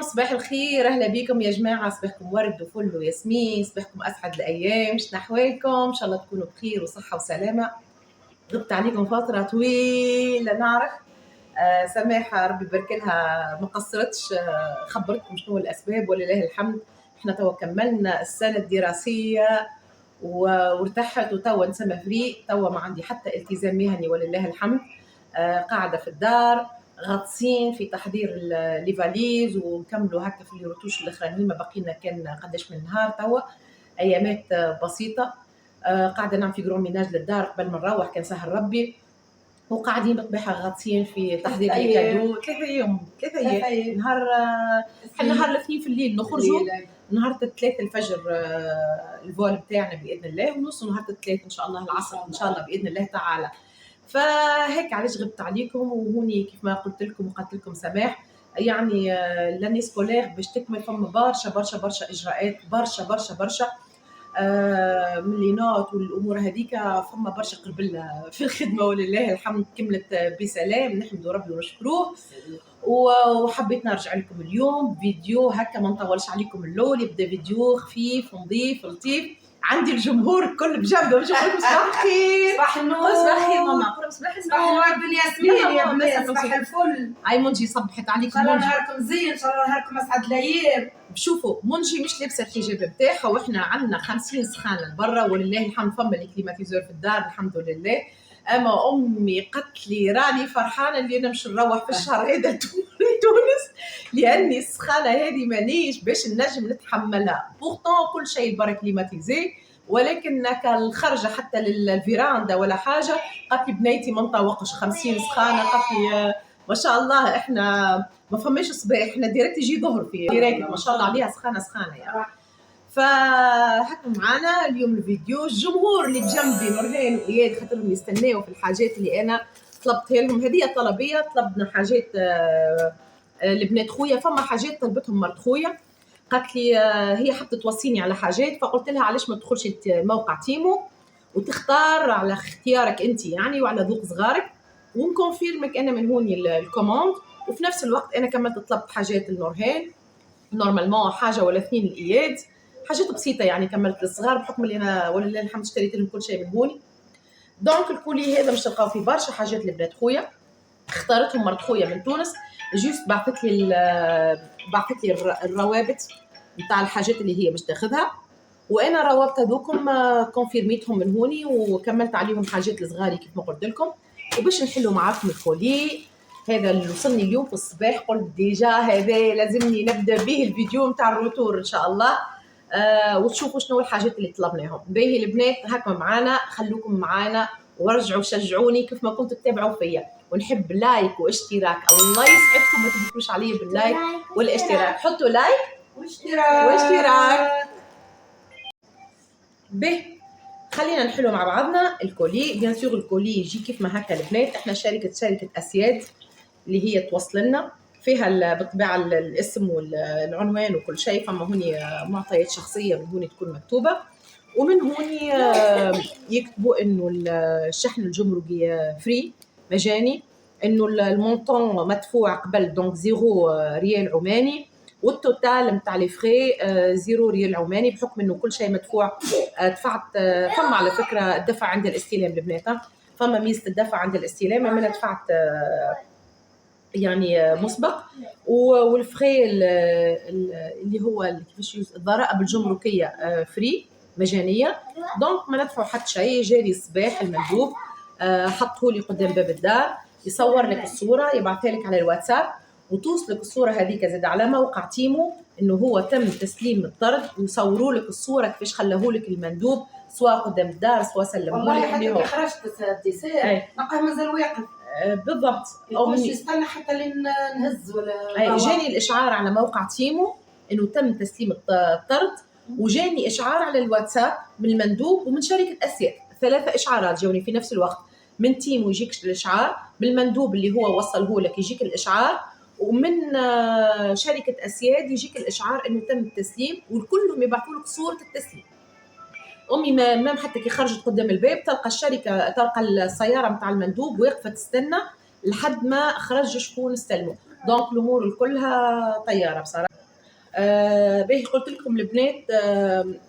صباح الخير، اهلا بكم يا جماعه. صباحكم ورد وفل وياسمين، صباحكم اسعد الايام. شنو احوالكم؟ ان شاء الله تكونوا بخير وصحه وسلامه. غبت عليكم فتره طويله نعرف. سماحه ربي يبارك لها ما قصرتش. خبرتكم شنو الاسباب ولله الحمد. احنا توا كملنا السنه الدراسيه وارتحت وتوا نسمى فري. توا ما عندي حتى التزام مهني ولله الحمد. قاعده في الدار غاطسين في تحضير لي فاليز ونكملوا هكا في الروتوش الاخرانيين. ما بقينا كان قداش من نهار توا، ايامات بسيطه. قاعده نعمل في جرون ميناج للدار قبل ما نروح، كان سهل ربي. وقاعدين بالطبيعه غاطسين في تحضير الكادو. 3 ايام نهار الاثنين في الليل نخرجوا، نهار الثلاث الفجر الفول بتاعنا باذن الله، ونوصل نهار الثلاث ان شاء الله العصر ان شاء الله باذن الله تعالى. فهيك علاش غبت عليكم. وهوني كيف ما قلت لكم وقلت لكم سماح، يعني لاني سكولير باش تكمل فما برشا برشا برشا اجراءات، برشا برشا برشا من لي نوت والامور هذيك. فما برشا قربل في الخدمه ولله الحمد كملت بسلام، نحمد ربي ونشكروه. وحبيت نرجع لكم اليوم فيديو هكا ما نطولش عليكم. اللول يبدا فيديو خفيف نظيف لطيف. عندي الجمهور الكل بجنبه، باش نقول صباح الخير. صباح النور. صباح الخير ماما. صباح النور بالياسمين يا بنات. صباح الفل. هاي منجي صبحت عليكم. ان شاء الله نهاركم زين، ان شاء الله نهاركم اسعد الايام. شوفوا منجي مش لابسه الحجاب بتاعها، واحنا عندنا 50 سخانه برا ولله الحمد. فما لي كليماتيزور في الدار الحمد لله. اما امي قالت لي راني فرحانه اللي نمشي نروح في الشهر هذا تونس، لاني السخانه هذه مانيش باش نجم نتحملها. بورتون كل شيء برا كليماتيزي، ولكن كالخرجه حتى للفيراندا ولا حاجه. قالت لي بنيتي ما نطوقش 50 سخانه. قالت لي ما شاء الله احنا ما فماش صباح، احنا ديريكت يجي ظهر في ديريكت ما شاء الله عليها سخانه يعني. فهكا معانا اليوم الفيديو. الجمهور اللي بجنبي نورهان واياد خاطرهم يستناو في الحاجات اللي انا طلبتها لهم. هذه طلبيه، طلبنا حاجات لبنات خويا. فما حاجات طلبتهم مرت خويا، قالت لي هي حبت توصيني على حاجات، فقلت لها علاش ما تدخلش موقع تيمو وتختار على اختيارك انت يعني وعلى ذوق صغارك، ونكونفيرمك انا من هوني الكوموند. وفي نفس الوقت انا كملت طلبت حاجات لنورهان نورمالمون، حاجه ولا اثنين الاياد، حاجات بسيطه يعني. كملت للصغار بحكم اللي انا ولله الحمد اشتريت لهم كل شيء من هوني. دونك الكولي هذا مش تلقاو فيه برشا حاجات لبنات خويا. اختارتهم مرت خويا من تونس، جوست بعثت لي الروابط نتاع الحاجات اللي هي باش تاخذها، وانا روابط هذوكم كونفيرميتهم من هوني وكملت عليهم حاجات لصغاري كيف ما قلت لكم. وباش نحلوا معاكم الكولي هذا اللي وصلني اليوم في الصباح، قلت ديجا هذا لازمني نبدا به الفيديو نتاع الروتور ان شاء الله. وتشوفوا شنو الحاجات اللي طلبناهم. باهي البنات هكا معانا، خلوكم معانا ورجعوا شجعوني كيف ما كنتوا تتابعوا فيا. ونحب لايك واشتراك. الله يسعدكم، ما تبكوش عليا باللايك والاشتراك. حطوا لايك واشتراك. به خلينا نحلو مع بعضنا الكولي. بيان سور الكولي يجي كيف ما هكا البنات. احنا شركه اسياد اللي هي توصل لنا فيها بالطبيعه الاسم والعنوان وكل شيء. فما هوني معطيات شخصيه من هوني تكون مكتوبه، ومن هوني يكتبوا انه الشحن الجمركي فري مجاني، انه المونطون مدفوع قبل دونك 0 ريال عماني، والتوتال نتاع لي فري 0 ريال عماني، بحكم انه كل شيء مدفوع. دفعت فما على فكره الدفع عند الاستلام البنات، فما ميزه الدفع عند الاستلام. انا دفعت يعني مسبق، والفري اللي هو كيفاش الضرائب الجمركيه فري مجانيه. دونك ما ندفعوا حتى شيء. جاري الصباح المندوب حطه لي قدام باب الدار، يصور لك الصوره يبعثها لك على الواتساب، وتوصلك الصوره هذيك زاد على موقع تيمو انه هو تم تسليم الطرد، ويصوروا لك الصوره كيفاش خلاه لك المندوب سواء قدام الدار سواء سلموه لك. والله حتى كي خرجت الديسير نلقاه مازال واقف بالضبط، او مش يستنى حتى لين نهز ولا. جاني الاشعار على موقع تيمو انه تم تسليم الطرد، وجاني اشعار على الواتساب من المندوب ومن شركه اسياد. 3 اشعارات جوني في نفس الوقت. من تيمو يجيك الاشعار، من المندوب اللي هو وصله لك يجيك الاشعار، ومن شركه اسياد يجيك الاشعار انه تم التسليم، وكلهم يبعثوا لك صوره التسليم. امي ما حتى كي خرجت قدام الباب تلقى السياره نتاع المندوب واقفه تستنى لحد ما خرج شكون استلمه. دونك الامور كلها طياره بصراحه. باهي قلت لكم البنات،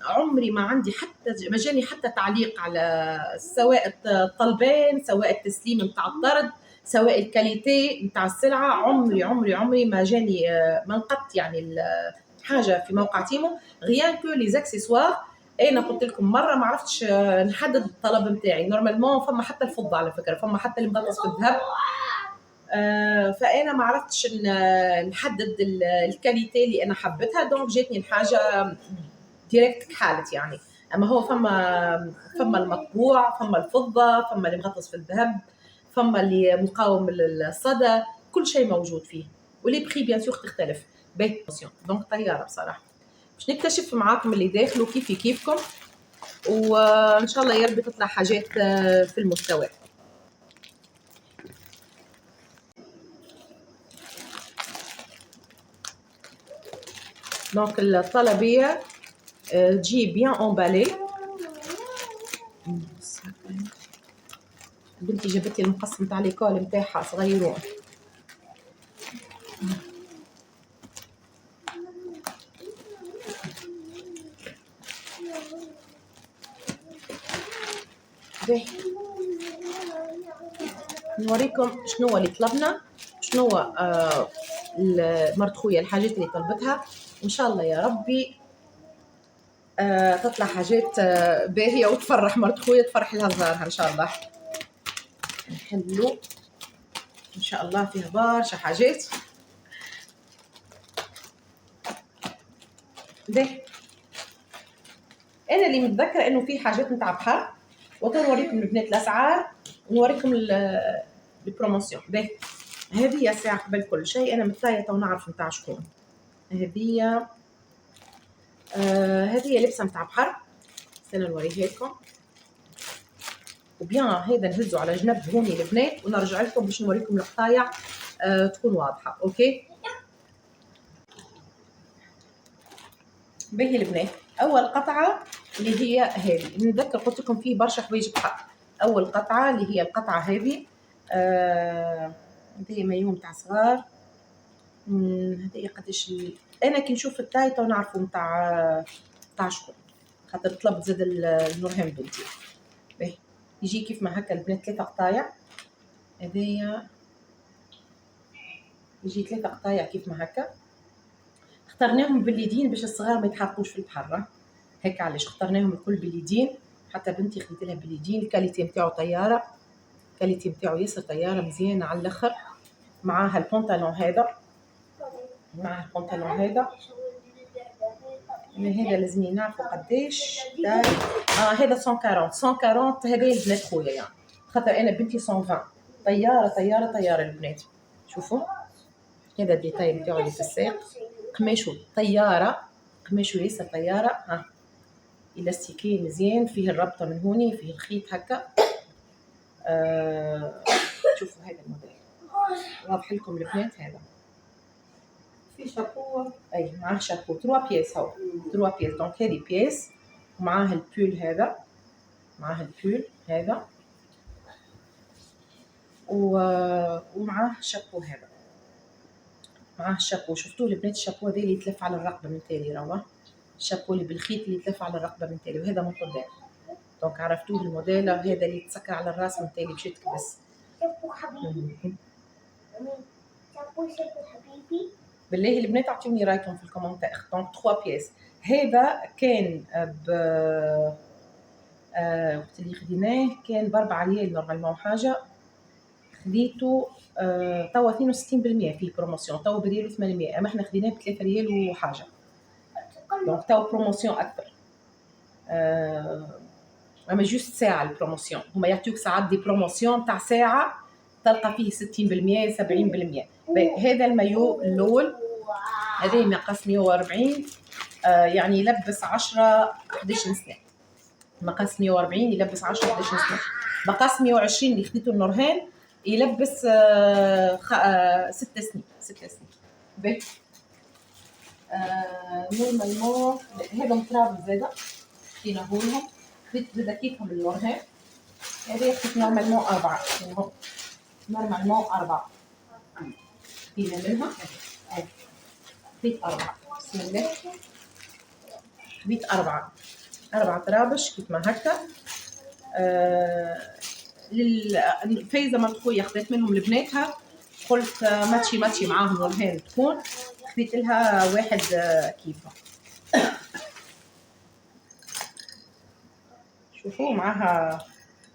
عمري ما عندي حتى ما جاني حتى تعليق على سواء الطلبان سواء التسليم نتاع الطرد سواء الكاليتي نتاع السلعه. عمري ما جاني ما نقدت يعني حاجه في موقع تيمو غيان كو لي زاكسيسوار. انا قلت لكم مره ما عرفتش نحدد الطلب نتاعي. نورمالمون فما حتى الفضه على فكره، فما حتى اللي مغطس بالذهب. فانا ما عرفتش نحدد الكاليتي اللي انا حبيتها، دونك جاتني الحاجه ديريكت كحالت يعني. اما هو فما المطبوع، فما الفضه، فما اللي مغطس في الذهب، فما اللي مقاوم للصدى، كل شيء موجود فيه. ولي بري بيان سور تختلف باهي. دونك طياره بصراحه. باش نكتشف معاكم اللي داخلوا كيفي كيفكم، وان شاء الله يا ربي تطلع حاجات في المستوى. دونك الطلبيه تجي بيان امبالي. بنتي جابت لي المقص نتاع ليكول نتاعها صغيرون. باهي نوريكم شنو اللي طلبنا، شنو مرت خويا الحاجات اللي طلبتها. ان شاء الله يا ربي تطلع حاجات باهيه وتفرح مرت خويا، تفرح لها زارها ان شاء الله. نحلو ان شاء الله فيها برشا حاجات. باهي انا اللي متذكره انه في حاجات نتاع بحر، وتنوريكم البنات الاسعار ونوريكم البروموسيون. باهي هذه ساعه قبل كل شيء انا متايه ونعرف نتاع شكون. هذه هذه لبسه نتاع بحر، استنى نوريها لكم. وبيان هذا نهزو على جنب هوني البنات ونرجع لكم باش نوريكم القطايع تكون واضحه. اوكي باهي البنات، اول قطعه اللي هي هذه، نتذكر قلت لكم فيه برشا حوايج بحر. اول قطعه اللي هي القطعه هذه، هذه مايوم تاع صغار. هذه قداش انا كي نشوف التايتا ونعرفوا نتاع شكون، خاطر طلبت زاد النورهان بنتي. باهي يجي كيف ما هكا البنات 3 قطايع. هذايا يجي 3 قطايع كيف ما هكا. اخترناهم باليدين باش الصغار ما يتحرقوش في البحر، هيك علاش اخترناهم الكل باليدين. حتى بنتي خديت لها باليدين. الكاليتي نتاعو طياره، الكاليتي نتاعو ياسر طياره مزيانه على الاخر. معاها البنطلون هذا، معاها البنطلون هذا. هذا لازمني نعرفوا قداش هذا 140 هذا البنات خويا يعني، خاطر انا بنتي 120. طياره طياره طياره البنات. شوفوا هذا الديتاي نتاعو اللي في الساق، قماشو طياره، قماشو ياسر طياره. إلاستيكي مزيان، فيه الربطة من هوني، فيه الخيط هكا. شوفوا هذا الموديل واضح لكم البنات. هذا في شابو، اي معاه شابو 3 بياس. هو 3 بياس. دونك هذه بياس ومعاه البول هذا، معاه البول هذا ومعاه شابو هذا، معاه الشابو. شفتوه البنات الشابو هذا اللي يتلف على الرقبه من تالي، راهو الشابو اللي بالخيط اللي يتلف على الرقبه من تالي، وهذا من قدام. دونك عرفتوه الموديل هذا اللي يتسكر على الراس من تالي باش يتكبس. شابو حبيبي، شابو حبيبي. بالله البنات اعطوني رايكم في الكومنتات. دونك 3 بياس. هذا كان ب وقت اللي خديناه كان ب 4 ريال نورمالمون حاجه. خديته توا 62% فيه بروموسيون، توا بريال 800، اما احنا خديناه ب 3 ريال وحاجه. دونك توا بروموسيون اكثر. اما جوست ساعه البروموسيون، هما يعطيوك ساعات دي بروموسيون تاع ساعه تلقى فيه 60% 70%. هذا المايو الاول هذا مقاس 140، يعني يلبس 10 11 سنه. مقاس 140 يلبس 10 11 سنه. مقاس 120 اللي خديته النورهان يلبس 6 سنين 6 سنين. باهي نورمالمون هذا مطراب زاده خديناه لهم. خديت زاده كيفهم النورهان. هذا خديت نورمالمون 4، نورمالمون 4. خدينا منها خديت 4. بسم الله. خديت 4 طرابش كيف ما هكا. فايزة مرت خويا خديت منهم لبناتها، قلت ماتشي معاهم نورهان تكون، خديت لها واحد كيفها. شوفوا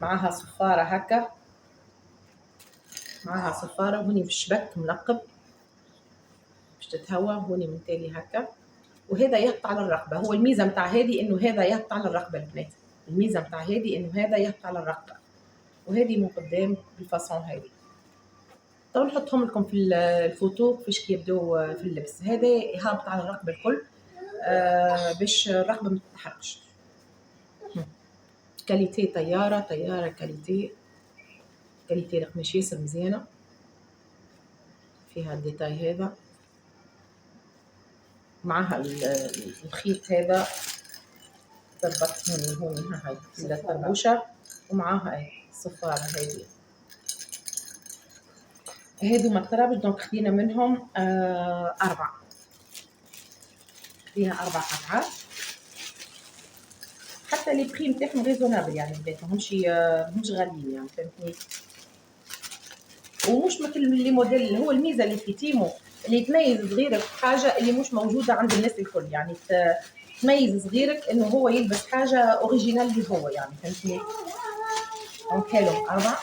معاها صفارة هكا، معاها صفارة هوني بالشبك ملقب باش تتهوى هوني من تالي هكا، وهذا يهبط على الرقبة. هو الميزة متاع هذه انه هذا يهبط على الرقبة البنات، الميزة متاع هذه انه هذا يهبط على الرقبة، وهذه من قدام بالفاصون هذه. تو نحطهم لكم في الفوتو كيفاش كيبداو في اللبس. هذا هابط على الرقبة الكل باش الرقبة ما تتحركش. كاليتي طيارة كاليتي القماش ياسر مزيانة، فيها الديتاي هذا، معها الخيط هذا تربط هوني هاي الطربوشة، ومعاها الصفارة هذه. هذوما الطرابش دونك خدينا منهم 4. خدينا 4 قطعات، حتى لي بري نتاعهم ريزونابل يعني البنات ماهمش غاليين يعني فهمتني، ومش مثل اللي موديل. هو الميزه اللي في تيمو اللي تميز صغيرك حاجه اللي مش موجوده عند الناس الكل، يعني تميز صغيرك انه هو يلبس حاجه اوريجينال اللي هو يعني فهمتني. دونك هالو 4.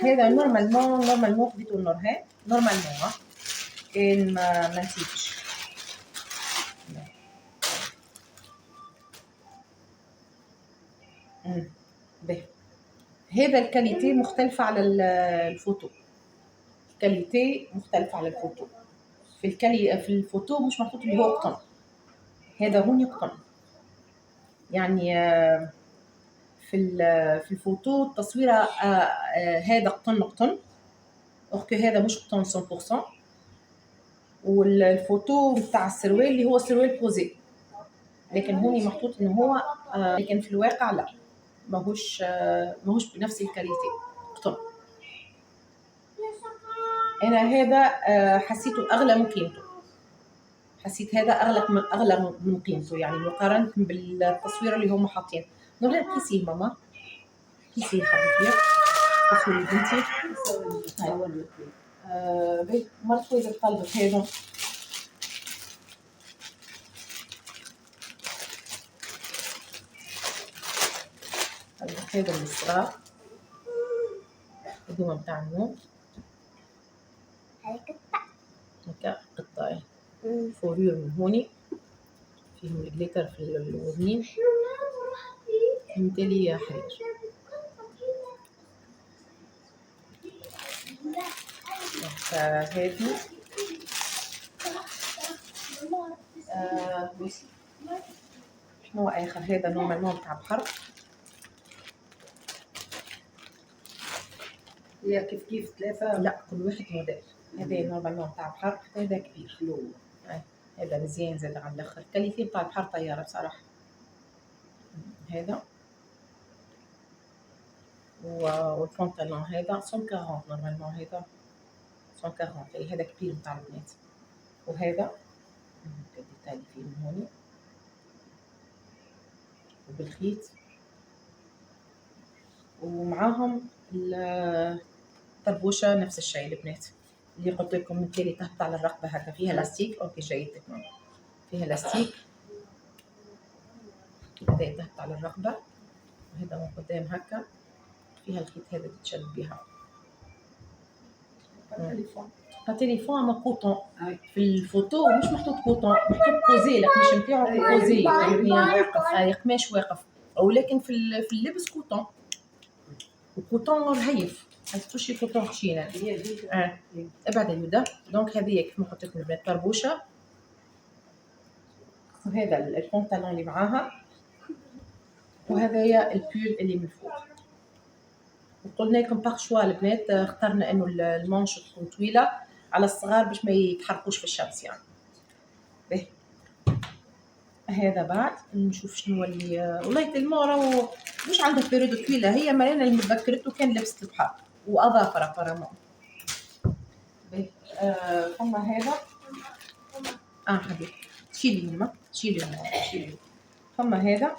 هذا نورمالمون خديتو النورهان نورمالمون كان ما نسيتش. هذا الكاليتي مختلفة على الفوتو، الكاليتي مختلفة على الفوتو. في الفوتو مش محطوط اللي هو قطن، هذا هون قطن يعني. في الفوتو التصويره هذا قطن اوكي، هذا مش قطن 100%. والفوتو بتاع السروال اللي هو سروال بوزي، لكن هوني محطوط انه هو لكن في الواقع لا، ماهوش بنفس الكاليتي قطن. انا هذا حسيته اغلى من قيمته، حسيت هذا اغلى من قيمته يعني مقارنه بالتصوير اللي هم حاطين. نورهان كيسي ماما كيسي حبيبتي تصوير بنتي. هاي مرت خويا طلبت هذا. هذا الصغار هذوما بتاع النوم هكا قطعي فورير من هوني، فيهم الجليتر في الوزنين من تالي حرير. هذه شنو اخر؟ هذا نورمالمون بتاع بحر، هي كيف 3 لا كل واحد موديل. هذا نورمالمون بتاع بحر، هذا كبير هذا مزيان زاد على الاخر. كاليتي بتاع البحر طياره بصراحه. هذا والبنطلون هذا 140 نورمالمون، هذا 140 يعني هذا كبير بتاع البنات. وهذا الديتاي فيه من هوني وبالخيط، ومعاهم الطربوشه نفس الشيء البنات اللي قلت لكم من تالي تهبط على الرقبه هكا، فيها لاستيك. اوكي جايتك ماما، فيها لاستيك هذا تهبط على الرقبه، وهذا من قدام هكا فيها الخيط هذا تتشد بها. تليفون ما كوطون في الفوتو مش محطوط كوطون، محطوط كوزي، القماش نتاعو كوزي يعني قماش واقف، ولكن في اللبس كوطون، وكوطون رهيف ما تحطوش كوطون خشينه. ابعد اليدا. دونك هذه كيف ما قلت لكم البنات طربوشه، وهذا البنطلون اللي معاها، وهذايا البول اللي من فوق. وقلنا لكم باغ شوا البنات اخترنا انه المانش تكون طويله على الصغار باش ما يتحرقوش في الشمس يعني. هذا بعد نشوف شنو اللي والله تلمو راهو مش عندها بيريود طويله، هي مرينا اللي متذكرته كان لبست البحر واظافر ابارامون. فما هذا حبيبي تشيلي هما تشيلي. فما هذا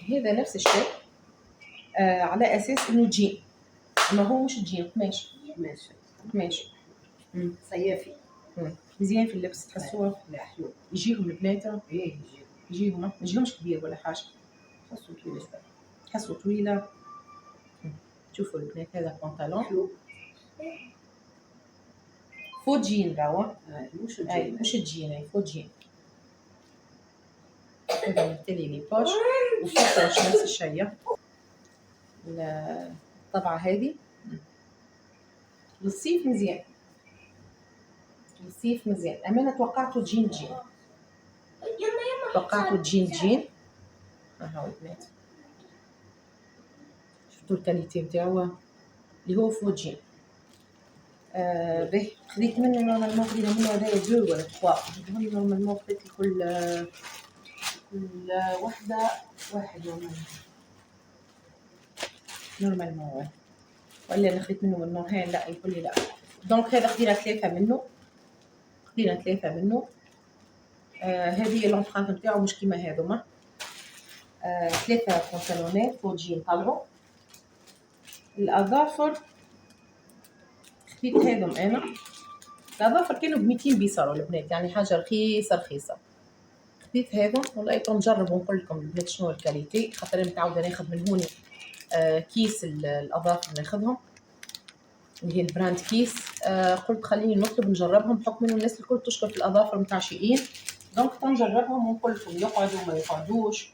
نفس الشيء على اساس انه جين، ما هو مش جين، قماش صيافي. مزيان في اللبس تحسوه. لا حلو. يجيهم البنات ايه يجيهم ما يجيهمش كبير ولا حاجه، خاصو طويل شوي. تحسوا طويله. شوفوا البنات هذا بنطلون حلو. فو جين راهو مش اي مش الجين، فو جين. هذا مثلي لي بوش وفوقش نفس الشيء. الطبعه هذه للصيف مزيان، للصيف مزيان. امانه توقعته جين توقعته جين. هاو البنات شفتوا الكاليتي نتاعو اللي هو فو جين. به خذيت منه نورمالمون، خذينا منه هذايا 2 ولا 3. هذول نورمالمون خذيت كل وحده واحد نورمالمون ولا انا خذيت منه نوعين. لا يقول لي لا. دونك هذا خذينا 3 منه. هذه لونفرانت نتاعو مش كيما هذوما. 3 بنطلونات فوق جين طلعوا. الاظافر خذيت هذم انا. الاظافر كانوا ب 200 بيصروا البنات، يعني حاجه رخيصه. خذيت هذم والله نجرب ونقول لكم البنات شنو الكاليتي، خاطر انا متعوده ناخذ من هوني كيس الاظافر ناخذهم اللي هي البراند كيس. قلت خليني نطلب نجربهم بحكم انه الناس الكل تشكر في الاظافر نتاع شيئين، دونك نجربهم ونقول لكم يقعدوا ما يقعدوش.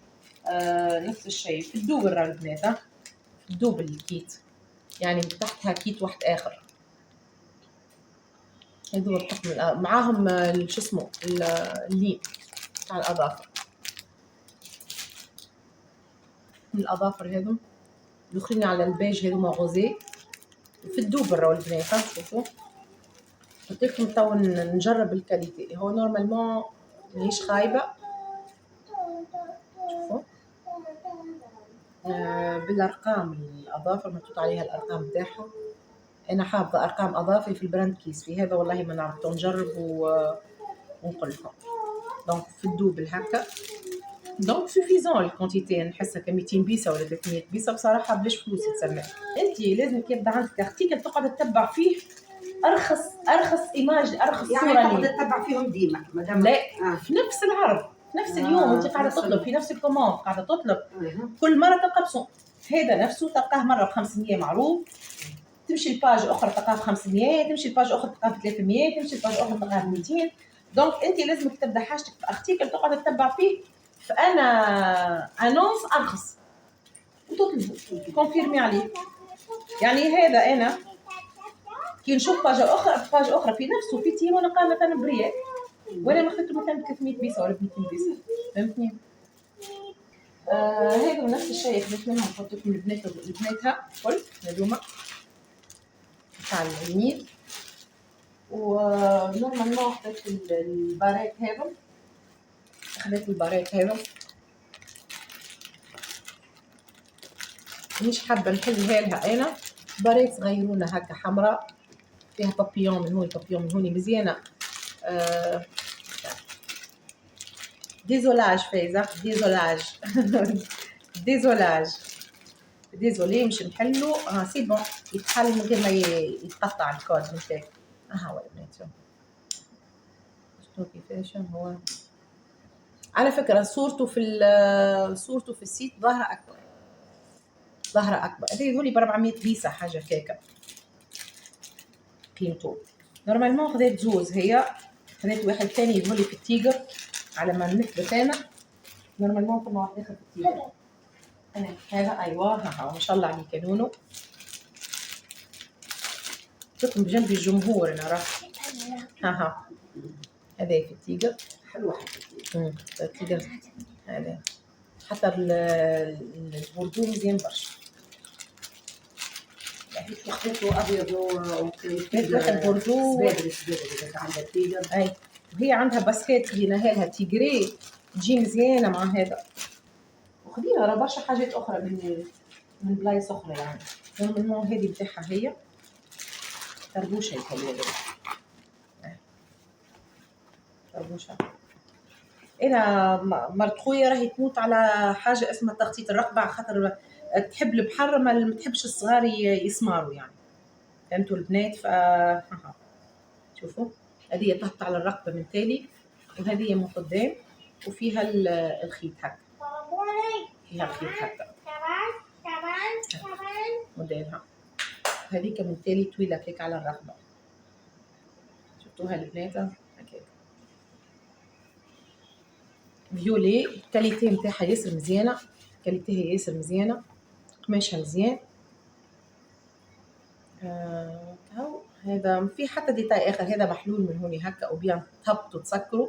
نفس الشيء في الدوب البنات، في الدوب الكيت، يعني تحتها كيت واحد اخر. هذول الطقم معاهم شو اسمه اللين تاع الاظافر. من الاظافر هذم الاخرين على البيج هذوما غوزي. في الدوب الراو البنات شوفوا قلت لكم تو نجرب الكاليتي. هو نورمالمون ماهيش خايبه. شوفوا بالارقام الاظافر محطوط عليها الارقام تاعها. انا حافظه ارقام اظافري في البراند كيس، في هذا والله ما نعرف. نجرب ونقول لكم. دونك في الدوب هكا دونك سوفيزون الكونتيتي. نحسها ك 200 بيسه ولا 300 بيسه بصراحه بلاش فلوس تسمى. انت لازم يبدا عندك ارتيكل تقعد تتبع فيه ارخص ايماج، ارخص صوره. يعني تقعد تتبع فيهم ديما مادام لا في نفس العرض في نفس اليوم انت قاعده تطلب في نفس الكوموند قاعده تطلب. كل مره تلقى بصون. هذا نفسه تلقاه مره ب 500 معروف، تمشي الباج اخرى تلقاه ب 500، تمشي الباج اخرى تلقاه ب 300، تمشي الباج اخرى تلقاه ب 200. دونك انت لازمك تبدا حاجتك في ارتيكل تقعد تتبع فيه. فانا انونس ارخص وتطلبوا كونفيرمي عليه. يعني هذا انا كي نشوف باج اخرى في نفسه في تيم ونلقاه مثلا بريال وانا ما اخذته مثلا 300 بيسه ولا 200 بيسه، فهمتني؟ هذا نفس الشيء خذيت منهم نحط لكم لبناتها كل هذوما تاع العينين. ونورمالمون خذيت البارات هذا مش حابه نحلها لها انا. بارات صغيرونه هكا حمراء فيها بابيون من هوني مزيانه. ديزولاج فايزه ديزولي مش نحلو. سي بون يتحل من غير ما يتقطع الكود نتاعي. هو البنات شنو كيفاش هو. على فكره صورته في السيت ظاهره اكبر. هذولي ب 400 بيسه حاجه كيكه قيمته. نورمالمون خذيت زوز. هي خذيت واحد ثاني يظهرلي في التيجر على ما نثبت انا. نورمالمون كنا واحد اخر في التيجر. انا هذا ايوه ما شاء الله عليك يا نونو. شوفوا بجنبي الجمهور انا راه هذا في التيجر حلوه التيجر هذا. حتى البوردو مزيان برشا. خذيته ابيض وكريم واحد بوردو سبادري عندها تيجر. اي وهي عندها باسكيت خديناها لها تيجري تجي مزيانه مع هذا. وخذيها راه برشا حاجات اخرى من بلايص اخرى يعني. المهم هذه بتاعها هي طربوشه يتهيألي. طربوشه. انا مرت خويا راهي تموت على حاجه اسمها تخطيط الرقبه، على خاطر تحب البحر ما تحبش الصغار يسماروا يعني. فهمتوا البنات؟ ف شوفوا هذه تحط على الرقبه من تالي، وهذه من قدام، وفيها الخيط هكا. فيها الخيط هكا موديلها. هذيك من تالي طويله هيك على الرقبه. شفتوها البنات هكاك فيولي. الكاليتي نتاعها ياسر مزيانه، كاليتي ياسر مزيانه، قماشها مزيان. هاو هذا في حتى ديتاي اخر، هذا محلول من هوني هكا وبيان تهبطوا تسكروا.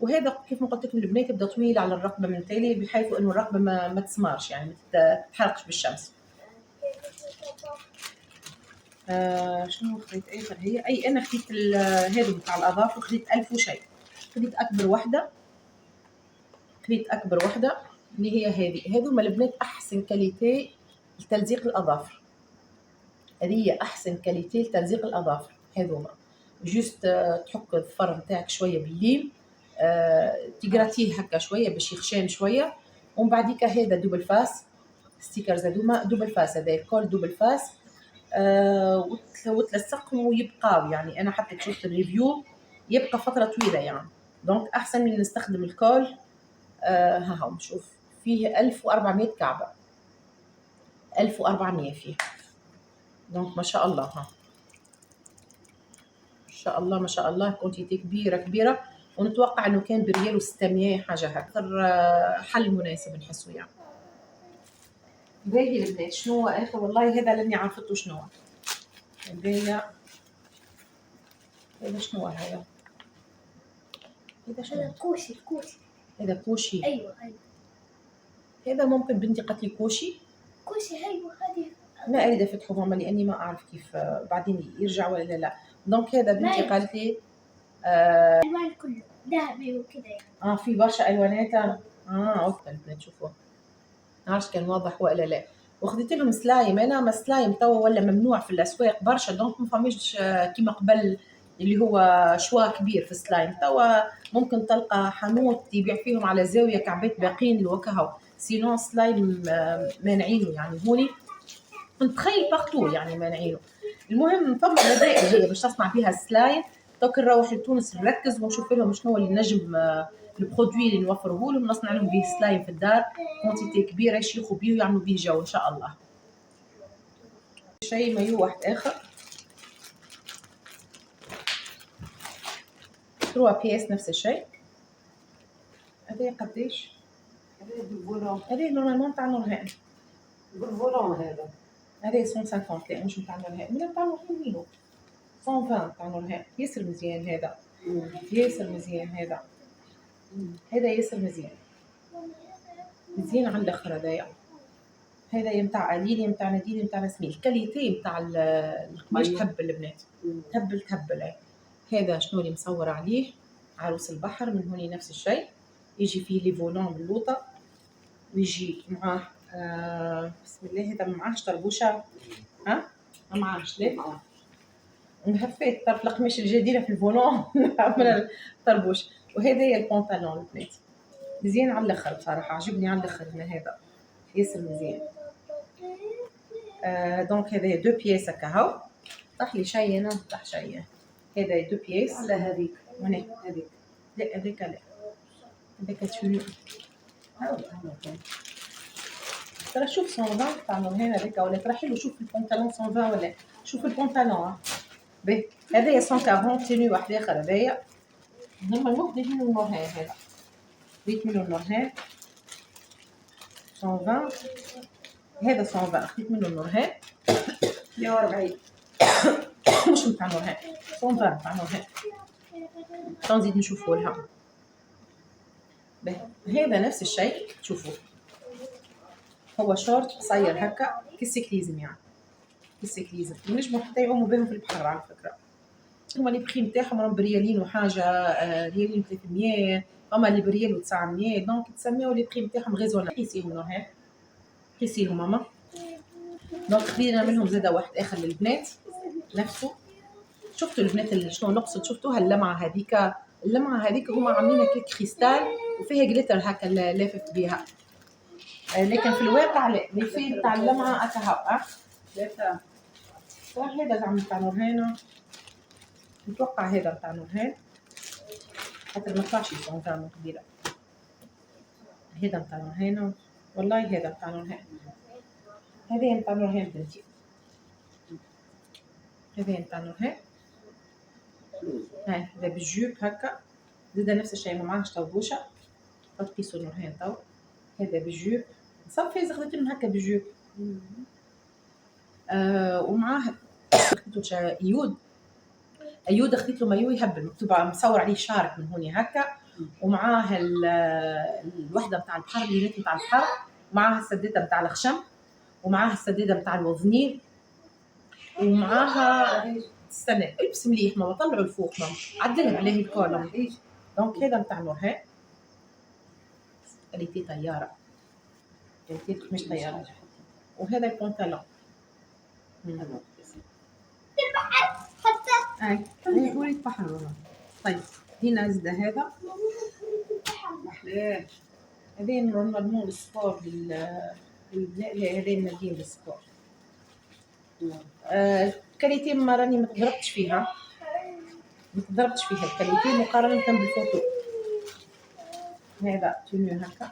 وهذا كيف ما قلت لكم البنات يبدا طويل على الرقبه من تالي، بحيث انه الرقبه ما تسمارش يعني ما تتحرقش بالشمس. شنو خذيت اخر هي اي انا خذيت هذا بتاع الاظافر، خذيت 1000 وشيء. خذيت اكبر وحده، اللي هي هذوما البنات احسن كاليتي لتلزيق الاظافر. هذه هي احسن كاليتي لتلزيق الاظافر هذوما. جوست تحك الظفر نتاعك شويه بالليم، تقراتيه هكا شويه باش يخشان شويه، ومن بعديك هذا دوبل فاس ستيكرز هذوما دوبل فاس، هذا الكول دوبل فاس. وتلصقهم ويبقاو يعني. انا حتى شفت الريفيو يبقى فتره طويله يعني. دونك احسن من نستخدم الكول. ها نشوف فيه 1400 كعبه، 1400 فيه. دونك ما شاء الله، ها ما شاء الله كونتيتي كبيره. ونتوقع انه كان بريال و600 حاجه هكا. حل مناسب نحسه يعني. باهي البنات شنو اخر؟ والله هذا لاني عرفته شنو هذا شنو هذا هذا كوشي. هذا كوشي. ايوه هذا ممكن بنتي قالت لي كوشي. ايوه هذه ما اريد افتحه ماما لاني ما اعرف كيف بعدين يرجع ولا لا. دونك هذا بنتي قالت لي الوان كله ذهبي وكذا يعني. في برشا الوانات. اوكي البنات شوفوا، نعرفش كان واضح ولا لا. وخذيت لهم سلايم. انا ما سلايم توا ولا ممنوع في الاسواق برشا، دونك ما فماش كيما قبل اللي هو شوا كبير في السلايم. توا ممكن تلقى حانوت يبيع فيهم على زاويه كعبات باقيين الوكهو، سينون سلايم مانعينه يعني. هوني نتخيل بارتو يعني مانعينه. المهم فما بدائل هي باش تصنع بها السلايم. دوك نروح لتونس نركز ونشوف لهم شنو اللي نجم البرودوي اللي نوفره لهم، نصنع لهم به سلايم في الدار كونتيتي كبيره يشيخوا به ويعملوا به جو ان شاء الله. شيء مايو واحد اخر 3 بيس نفس الشيء. هذا قديش؟ هذا بالفولون. هذا نورمالمون تاع نورهان. بالفولون هذا. هذا 150. لا مش تاع نورهان، من تاع نورهان مينو 120 تاع نورهان. ياسر مزيان هذا، ياسر مزيان هذا. هذا ياسر مزيان على الاخر. هذا يمتع عليل، يمتع نادين، يمتع نسميل. الكاليتي يمتع القماش تهبل البنات، تهبل. هذا شنو اللي مصور عليه؟ عروس البحر من هوني نفس الشيء. يجي فيه لي فولون باللوطه، ويجي معاه بسم الله هذا ما معاهش طربوشه. ما معاهش لا مهفات طرف القماش الجديده في الفولون من الطربوش. وهذا هي البنطلون البنات مزيان على الاخر بصراحه، عجبني على الاخر. هذا ياسر مزيان. دونك هذا 2 بياس هكا. هاو طاح لي شيء، انا طاح شيء. هذا 2 بياس. على هذيك هنا هذيك. لا هذيك لا، هذيك تشوي. ترى شوف 120 تاع نورهان هذيك، ولا ترى حلو. شوف البنطلون 120 ولا شوف البنطلون باهي. هذايا 140 تيني واحد اخر. هذايا نورمالمون خديت منو نورهان. هذا خديت منو نورهان 120. هذا 120 خديت منو نورهان 140. مش نتاع نورهان 120 تاع نورهان. نزيد نشوفوا لها. هذا نفس الشيء. شوفوا هو شورت قصير هكا كالسيكليزم يعني. كالسيكليزم ونجموا حتى يعوموا بهم في البحر على فكره. هما لي بري نتاعهم راهم بريالين وحاجه، ريالين 300، فما اللي بريال و900، دونك تسميو لي بري نتاعهم غيزون. قيسيهم نوهان، قيسيهم ماما. دونك خذينا منهم زاده واحد اخر للبنات نفسه. شفتوا البنات اللي شنو نقصد؟ شفتوها اللمعه هذيك؟ اللمعه هذيك هما عاملينها كيك كريستال وفيها جليتر هكا لافف بيها، لكن في الواقع لا، اللي فيه تاع اللمعه هكا لا. هذا زعما تاع نورهان، نتوقع هذا تاع نورهان خاطر ما طلعش يكون زعما كبيره. هذا تاع نورهان والله، هذا تاع نورهان، هذا تاع نورهان بنتي، هذا تاع نورهان. هاي هذا بالجوب هكا، زاد نفس الشيء ما معاهش طوبوشه، تقيسوا نورهان تو. هذا بالجوب صافي، خذيت لهم هكا بالجوب. ومعاه خذيت يود، ايود خذيت له مايو يهبل مكتوب مصور عليه شارك من هوني هكا، ومعاه الوحده نتاع البحر، اللي نتاع البحر، ومعاه السداده نتاع الخشم، ومعاه السداده نتاع الوزنين، ومعاها استنى البس مليح ماما، طلعوا الفوق ماما، عدلها عليه الكولم. دونك هذا نتاع نورهان، كاليتي طياره، كاليتي مش طياره. وهذا البنطلون اي وليد بحر والله. طيب هنا زاد هذا محلاه، هذين نورمالمون السبور هذين نادين السبور. كاليتي ما راني ما تضربتش فيها الكاليتي مقارنة بالفوتو. هذا تونيو هكا،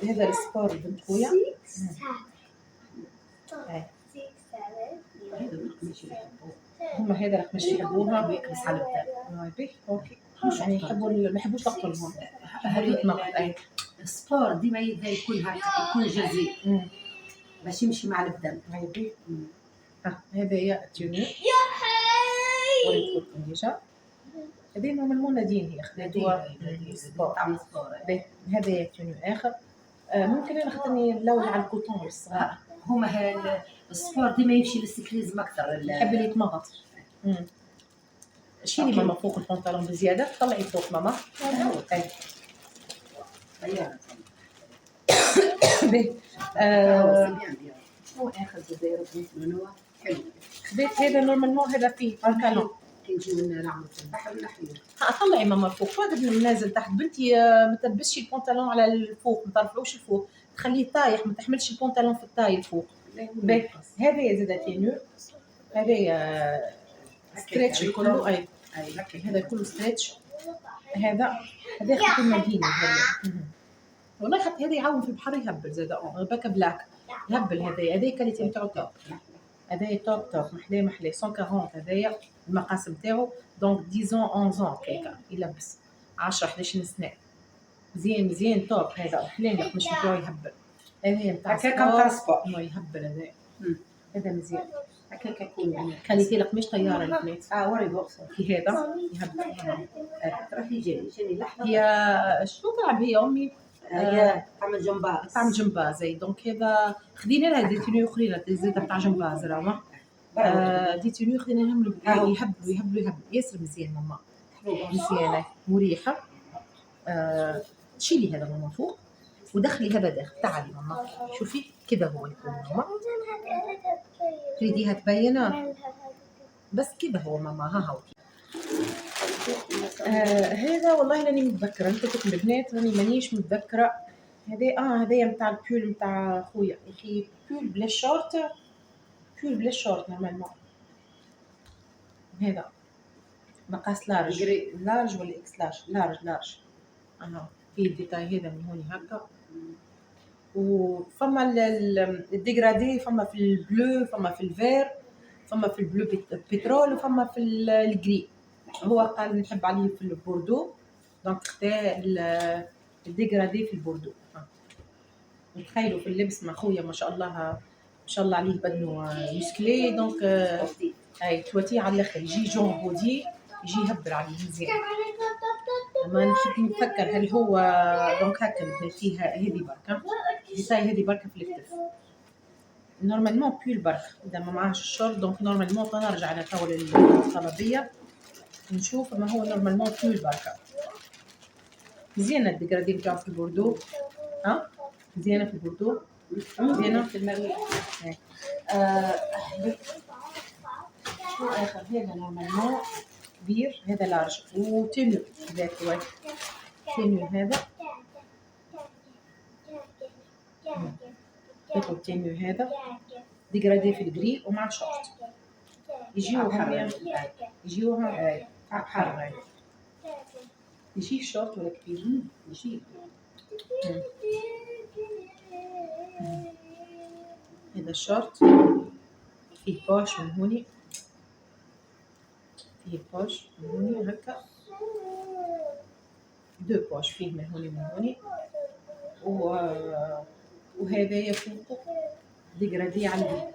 هذا السبور بنت خويا. هما هذا راك مش يحبوها بيكبس على الباب. اوكي يعني يحبوا ما يحبوش لقطهم هون هذه السبور ديما يكون هكا، يكون جزيء باش يمشي مع البدن. هاي هذا هي تونيو وريتكم ديجا. هذه نورمالمون نادين هي خديتوها سبور تعمل سبور. هذا هي تونيو اخر. ممكن انا خدني نلوج على الكوتون الصغار. هما السبور ديما يمشي للسكريزم اكثر، يحب اللي يتمغط. شيلي ماما فوق البنطلون بزياده، طلعي فوق ماما. اي شنو اخر زبير منو حلو. خديت هذا نورمالمون، هذا فيه بنطلون كي نجيو نعملوا في البحر نحيو. طلعي ماما فوق، واجد من نازل تحت بنتي، ما تلبسش البنطلون على الفوق، ما ترفعوش الفوق، تخليه طايح، ما تحملش البنطلون في الطاي الفوق. هذا زاد تينيو، هذا ستريتش كله. اي هذا كله ستريتش. هذا خدت المدينه هذا والله، حتى هذا يعاون في البحر يهبل زاد باكا بلاك يهبل. هذا كاليتي نتاعو توب، هذايا توب محلاه 140. هذايا المقاس نتاعو، دونك 10 11 كيكا يلبس 10 11 سنه، مزيان توب. هذا حلال مش نتاعو يهبل. هذايا نتاع هكاكا سبور ما يهبل. هذا مزيان هكاكا يكون كاليتي لك مش طياره البنات. وري بوكسر في هذا يهبل. راح يجيني لحظه. هي شنو تلعب هي امي؟ هي تعمل جمباز. تعمل جمباز اي. دونك هذا خدينا لها دي تونيو اخرين زيد تاع جمباز راهو. دي تونيو خدينا لهم يهبلوا ياسر مزيان ماما، مزيانه مريحه. شيلي هذا ماما فوق ودخلي هذا داخل. تعالي ماما شوفي كذا هو يكون ماما، تريديها تبينه بس كذا هو ماما. ها هذا والله راني متذكره، انت كنت البنات راني مانيش متذكره. هذا نتاع البول نتاع خويا يا اخي، بول بلا شورت نورمالمون. هذا مقاس لارج ولا اكس لارج. في الديتاي هذا من هوني هكا. وفما الديغرادي، فما في البلو، فما في الفير، فما في البلو بترول، وفما في الجري. هو قال نحب عليه في البوردو، دونك اختار الديغرادي في البوردو. نتخيلوا في اللبس مع خويا ما شاء الله عليه بدنه مسكلي، دونك هاي تواتي على الاخر، يجي جون بودي يجي يهبر عليه مزيان. ما نحب نفكر هل هو دونك هكا فيها هذه بركه ديتاي، هذه بركه في الكتف نورمالمون بول برك اذا ما معاهش الشورت، دونك نورمالمون نرجع انا تو للطلبيه نشوف، ما هو نورمالمون بول بركه. مزيانه الديكرادي بتاعو في البوردو، ها مزيانه في البوردو، مزيانه في المريض. شو اخر هذا نورمالمون كبير، هذا لارج وتنو هذاك هو تنو هذا هذا التنو هذا ديكرادي في الجري ومع شورت يجيو حر يجي شورت ولا كبير يجي. هذا الشورت فيه بوش من هوني، فيه بوش من هوني هكا، دو بوش فيه من هوني من هوني، وهذا يفوق ديكرادي على الجري،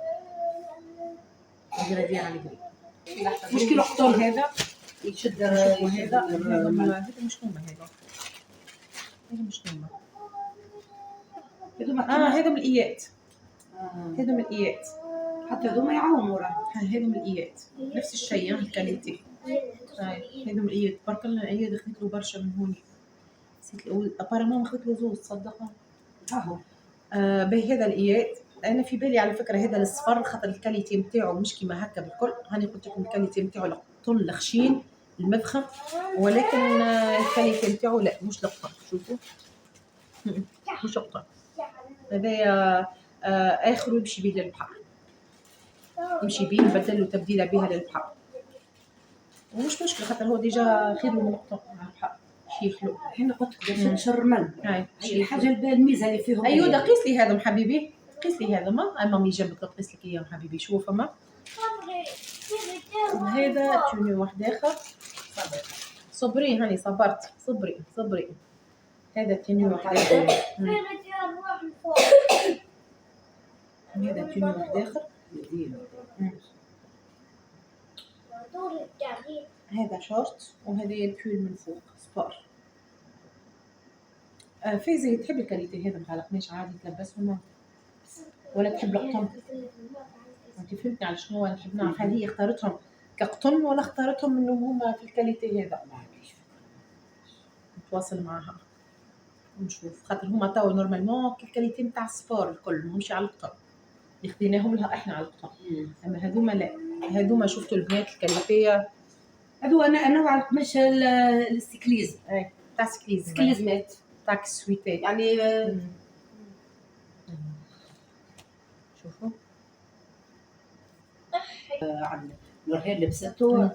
ديكرادي على الجري. مشكلة قطن هذا يشد هذا مش نومه، هذا مش نومه. هذا من الإيات، هذا من الإيات، حتى هذوما يعاونوا راه. هذا من الإيات نفس الشيء الكاليتي. هذا من الإيات برك الله الإيات دخلت له برشا من هوني، نسيت الأول أبارمون أخذت له زوز تصدقوا. باهي هذا الإيات أنا في بالي على فكرة هذا الصفر خاطر الكاليتي نتاعو مش كيما هكا بالكل. هاني قلت لكم الكاليتي نتاعو القطن الخشين المذخم، ولكن الكاليتي نتاعو لا مش القطن. شوفوا مش قطن، هذايا آخره يمشي بيه للبحر، يمشي بيه نبدل له تبديله بها للبحر ومش مشكلة خاطر هو ديجا خير له من القطن على البحر شي يخلو. حنا قلت لك باش نشرمل هاي الحاجة الميزة اللي فيهم. أيوة قيس لي هذا حبيبي، قيس لي هذا ما مامي جنبك تقيس لك إياه حبيبي. شوف ما وهذا توني واحد آخر. صبري هاني صبرت، صبري هذا توني واحد آخر، هذا توني واحد آخر، هذا شورت وهذا البول من فوق سبور. فايزة تحب الكاليتي هذا مغلقناش عادي تلبسهم ولا تحب القطن؟ انت فهمتني على شنو انا نحب نعرف، هل هي اختارتهم كقطن ولا اختارتهم انهم هما في الكاليتي هذا؟ نتواصل معها ونشوف خاطر هما تو نورمالمون الكاليتي نتاع السبور الكل ماهمش على القطن اللي خديناهم لها احنا على القطن. اما هذوما لا، هذوما شفتوا البنات الكاليتي هذو انا على القماش السكليز تاع سكليزمات تاع السويتات يعني. شوفوا عن نورهان لبسته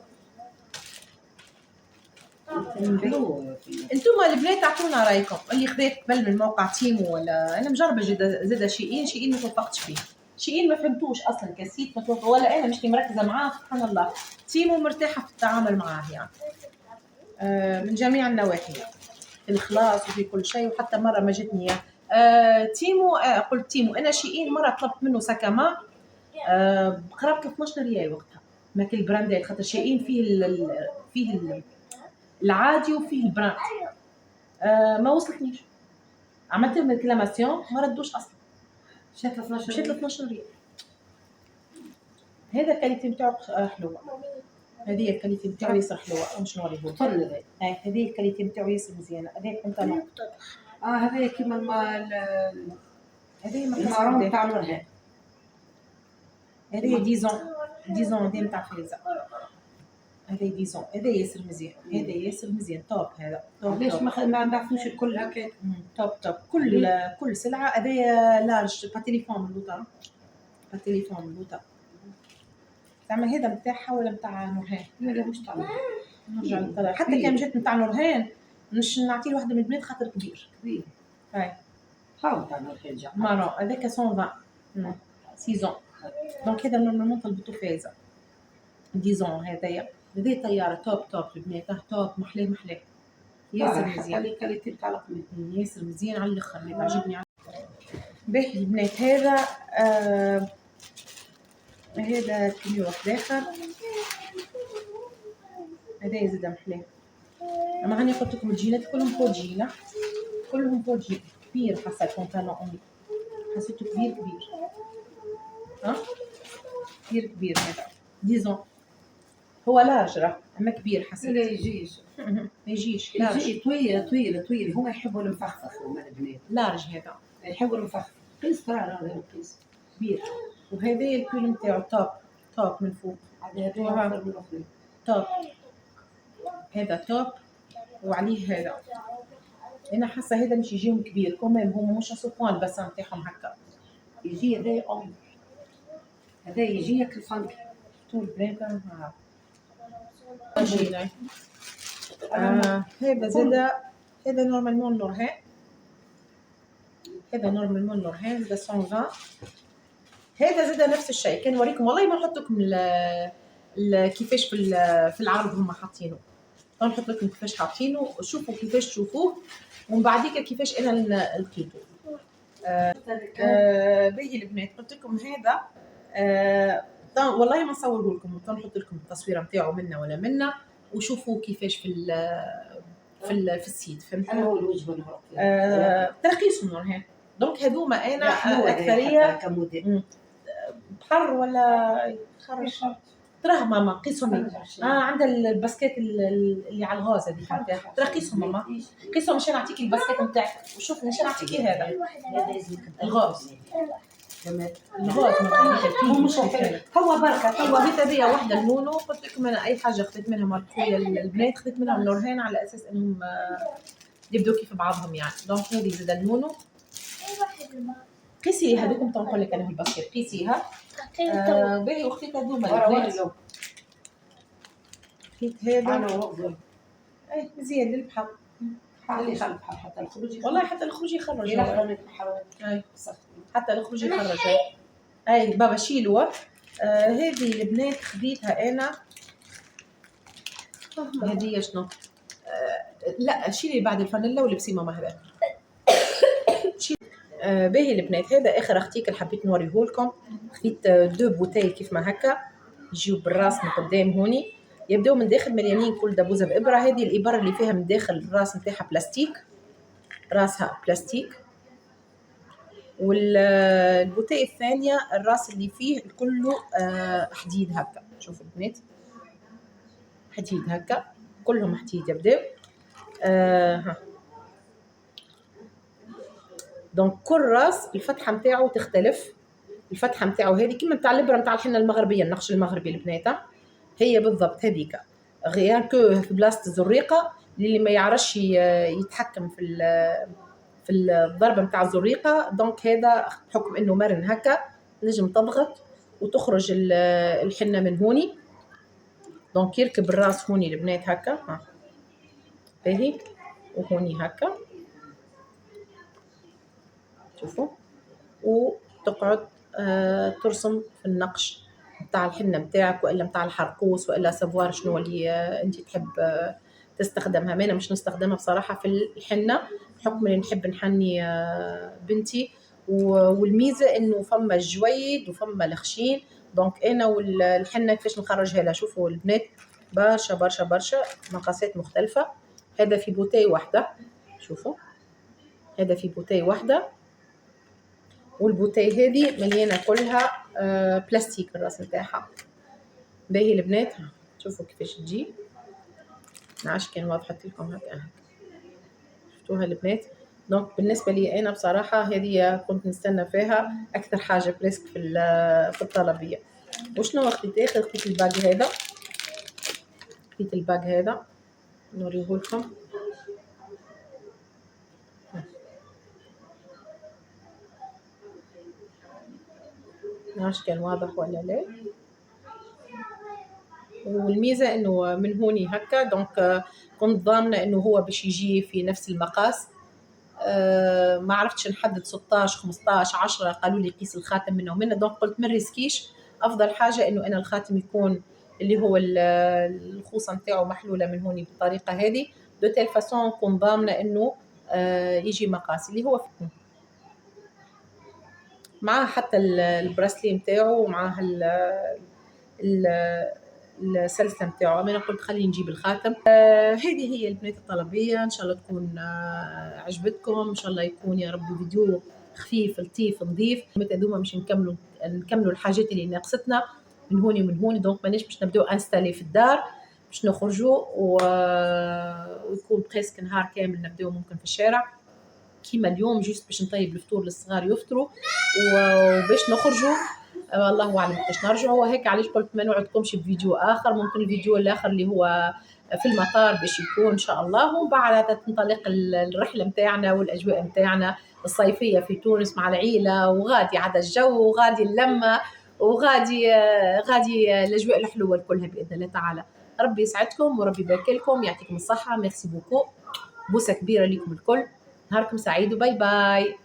انتم البنات اعطونا رايكم اللي خذيت قبل من موقع تيمو ولا انا مجربه زاده شيئين ما توفقتش فيه، شيئين ما فهمتوش اصلا كسيت ما توفق ولا انا مش مركزه معاه. سبحان الله تيمو مرتاحه في التعامل معاه يعني من جميع النواحي في الخلاص وفي كل شيء. وحتى مره ما جتني تيمو قلت تيمو انا شيئين مره طلبت منه ساكاما بقرابه 12 ريال وقتها ما كل براندات خاطر شيئين فيه العادي وفيه البراند ما وصلتنيش. عملت لهم ريكلاماسيون ما ردوش اصلا، مشات 12 ريال. هذا الكاليتي نتاعو حلوه، هذه الكاليتي نتاعو ياسر حلوه مش نوريكم. هذه الكاليتي نتاعو ياسر مزيانه. هذاك انت هذا كيما هذه المارون تاع نورهان، هذه ديزون هذه نتاع فايزه، هذا ديزون هذا ياسر مزيان، هذا ياسر مزيان توب. هذا توب ليش ما نبعثوش الكل هكا توب كل سلعه. هذا لارج با تليفون لوطا با تليفون لوطا تعمل هذا نتاعها ولا نتاع نورهان؟ لا مش تعمل. نرجع للطلع حتى كان جات نتاع نورهان مش نعطيه لواحده من البنات خاطر كبير هاي هاو تاع نورهان جا مارون هذاك 120 سيزون. دونك هذا نورمالمون طلبته فايزه ديزون. هذايا هذه طياره توب البنات توب محلاه ياسر مزيان. الكاليتي تاع القماش ياسر مزيان على الاخر اللي تعجبني. باهي البنات هذا هذا كمية واحد اخر هذا يزيد محلاه. اما هاني قلت لكم الجينات كلهم فوجينا كبير. حسيت البنطلون امي حسيته كبير ها كثير كبير هذا ديزون. هو لارج راه اما كبير حسيت. لا يجيش ما يجيش لارج. يجي طويل هما يحبوا المفخفخ هما البنات لارج هذا يحبوا المفخفخ. قيس ترى هذا القيس كبير. وهذا الكول نتاعو توب من فوق. هذا أكبر من الآخرين. توب هذا توب وعليه هذا. انا حاسه هذا مش يجيهم كبير كمان هما مش سوبوان بس نتاعهم هكا. يجي هذا يجي كالفانك طول بنات ها جينا. هذا زاد هذا نورمالمون نورهان. هذا نورمالمون نورهان هذا 120. هذا زاد نفس الشيء. كان نوريكم والله ما نحط لكم كيفاش في العرض هم حاطينه. نحط لكم كيفاش حاطينه وشوفوا كيفاش تشوفوه ومن بعديك كيفاش انا لقيته. باهي البنات قلت لكم هذا والله ما نصوره لكم نحط لكم التصويره نتاعو منا ولا منا وشوفوا كيفاش في السيت فهمتوا. هو الوجه ترخيص نورهان. دونك هذوما انا اكثريه بحر ولا خرج تراه ماما قيسهم. عندها الباسكيت اللي على الغاز هذيك ترخيصهم ماما قيسهم مشان نعطيك الباسكيت نتاعك وشوف مشان نعطيك هذا الغاز. الغاز هو مش هو بركه هو هذه واحده المونو. قلت لكم انا اي حاجه خذيت منها ماركويا البنات خذيت منها نورهان على اساس انهم يبدو كيف بعضهم يعني. دونك هذه زاد المونو. قيسي هذوكم تنقول لك انا في الباسكيت قيسيها. باهي وخذيت هذوما البنات. خذيت هذا اي مزيان للبحر. اللي خلف حتى الخروج والله حتى الخروج يخرج. اي حتى الخروج يخرج. اي بابا شيلوا. هذه البنات خذيتها انا. هذه شنو؟ لا شيلي بعد الفانيلا ولبسي ماما هذا. باهي البنات هذا اخر ارتيكل حبيت نوريه لكم. خذيت 2 بوتاي كيف ما هكا يجيو بالراس من قدام هوني يبداو من داخل مليانين كل دبوزه بابره. هذه الابره اللي فيها من داخل الراس نتاعها بلاستيك راسها بلاستيك. والبوتاي الثانيه الراس اللي فيه كله حديد هكا. شوفوا البنات حديد هكا كلهم حديد يبداو. ها دونك كل راس الفتحه نتاعو تختلف. الفتحه نتاعو هذه كيما نتاع الابره نتاع الحنه المغربيه النقش المغربي البنات هي بالضبط هذيك غير كو في بلاصه الزريقه. اللي ما يعرفش يتحكم في الضربه نتاع الزريقه دونك هذا بحكم انه مرن هكا نجم تضغط وتخرج الحنه من هوني. دونك يركب الراس هوني البنات هكا ها باهي وهوني هكا شوفوا وتقعد ترسم في النقش نتاع الحنه نتاعك والا نتاع الحرقوس والا سافوار شنو اللي انت تحب تستخدمها. انا مش نستخدمها بصراحه في الحنه بحكم اني نحب نحني بنتي والميزه انه فما الجويد وفما الخشين. دونك انا والحنه كيفاش نخرجها لها. شوفوا البنات برشا برشا برشا مقاسات مختلفه. هذا في بوتاي واحده شوفوا هذا في بوتاي واحده والبوتاي هذه مليانه كلها بلاستيك الراس نتاعها. باهي البنات شوفوا كيفاش تجي. نعرفش كان وضحت لكم هكا شفتوها البنات. دونك بالنسبه لي انا بصراحه هذه كنت نستنى فيها اكثر حاجه بريسك في الطلبيه. وشنو خديت خديت الباج هذا. خديت الباج هذا نوريه لكم. نعرفش كان واضح ولا لا. والميزه انه من هوني هكا دونك كنت ضامنه انه هو باش يجي في نفس المقاس. ما عرفتش نحدد 16 15 10 قالوا لي قيس الخاتم منه ومنه. دونك قلت ما ريسكيش افضل حاجه انه انا الخاتم يكون اللي هو الخوصه نتاعو محلوله من هوني بالطريقه هذه دو تيل فاسون نكون ضامنه انه يجي مقاس اللي هو فيه. معاه حتى البراسلي نتاعو ومعاه السلسله نتاعو. انا قلت خليني نجيب الخاتم. هذه هي البنات الطلبيه ان شاء الله تكون عجبتكم. ان شاء الله يكون يا رب فيديو خفيف لطيف نظيف. متى دوما مش نكملوا الحاجات اللي ناقصتنا من هوني ومن هوني. دونك مانيش باش نبداو انستالي في الدار، باش نخرجوا ويكون بريسك نهار كامل نبداو ممكن في الشارع كيما اليوم، جيست باش نطيب الفطور للصغار يفطروا وباش نخرجوا. الله اعلم باش نرجعوا. وهيك علاش قلت ما نوعدكمش بفيديو اخر، ممكن الفيديو الاخر اللي هو في المطار باش يكون ان شاء الله، وبعد تنطلق الرحله نتاعنا والاجواء نتاعنا الصيفيه في تونس مع العيله، وغادي عاد الجو وغادي اللمه وغادي الاجواء الحلوه كلها باذن الله تعالى. ربي يسعدكم وربي يبارك لكم، يعطيكم الصحه. ميرسي بوكو، بوسه كبيره لكم الكل، نهاركم سعيد وباي باي.